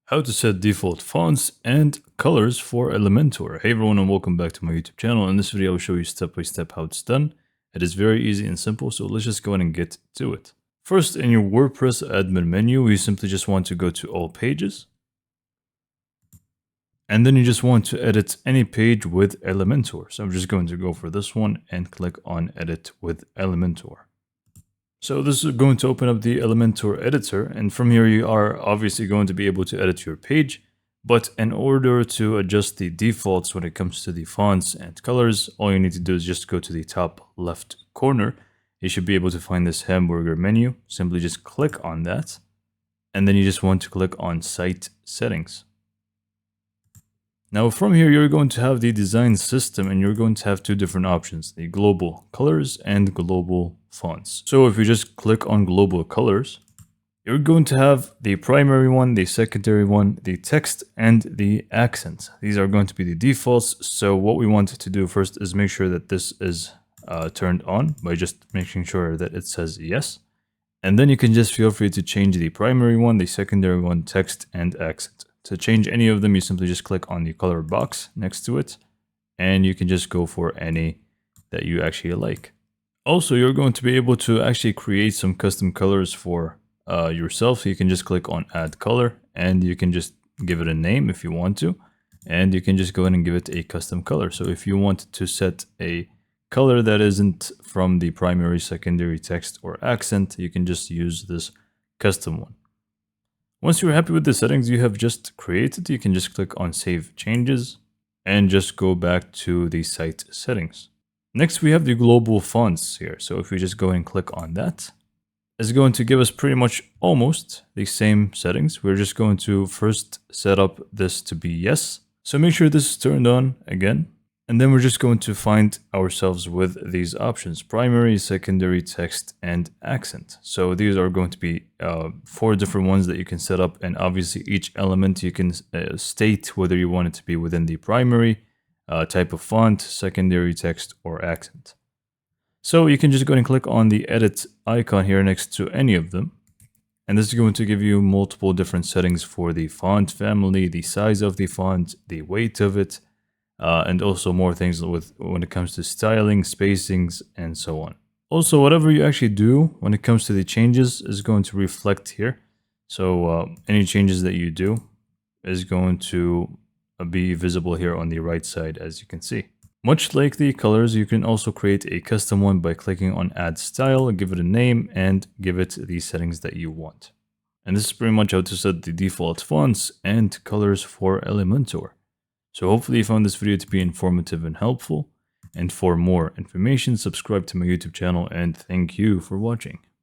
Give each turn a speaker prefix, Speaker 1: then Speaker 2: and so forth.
Speaker 1: How to set default fonts and colors for Elementor. Hey everyone and welcome back to my YouTube channel. In this video I will show you step by step how it's done. It is very easy and simple, so let's just go ahead and get to it. First, in your WordPress admin menu, you simply just want to go to all pages. And then you just want to edit any page with Elementor. So I'm just going to go for this one and click on edit with Elementor. So this is going to open up the Elementor editor, and from here you are obviously going to be able to edit your page. But in order to adjust the defaults when it comes to the fonts and colors, all you need to do is just go to the top left corner. You should be able to find this hamburger menu. Simply just click on that, and then you just want to click on Site Settings. Now from here, you're going to have the design system, and you're going to have two different options, the global colors and global fonts. So if you just click on global colors, you're going to have the primary one, the secondary one, the text, and the accent. These are going to be the defaults. So what we want to do first is make sure that this is turned on by just making sure that it says yes. And then you can just feel free to change the primary one, the secondary one, text, and accent. To change any of them, you simply just click on the color box next to it, and you can just go for any that you actually like. Also, you're going to be able to actually create some custom colors for yourself. So you can just click on add color, and you can just give it a name if you want to, and you can just go ahead and give it a custom color. So if you want to set a color that isn't from the primary, secondary, text, or accent, you can just use this custom one. Once you're happy with the settings you have just created, you can just click on Save Changes and just go back to the site settings. Next, we have the global fonts here. So if we just go and click on that, it's going to give us pretty much almost the same settings. We're just going to first set up this to be yes. So make sure this is turned on again. And then we're just going to find ourselves with these options: primary, secondary, text, and accent. So these are going to be 4 different ones that you can set up. And obviously each element you can state whether you want it to be within the primary, type of font, secondary, text, or accent. So you can just go and click on the edit icon here next to any of them. And this is going to give you multiple different settings for the font family, the size of the font, the weight of it, and also more things when it comes to styling, spacings, and so on. Also, whatever you actually do when it comes to the changes is going to reflect here. So any changes that you do is going to be visible here on the right side, as you can see. Much like the colors, you can also create a custom one by clicking on Add Style, give it a name, and give it the settings that you want. And this is pretty much how to set the default fonts and colors for Elementor. So hopefully you found this video to be informative and helpful. And for more information, subscribe to my YouTube channel, and thank you for watching.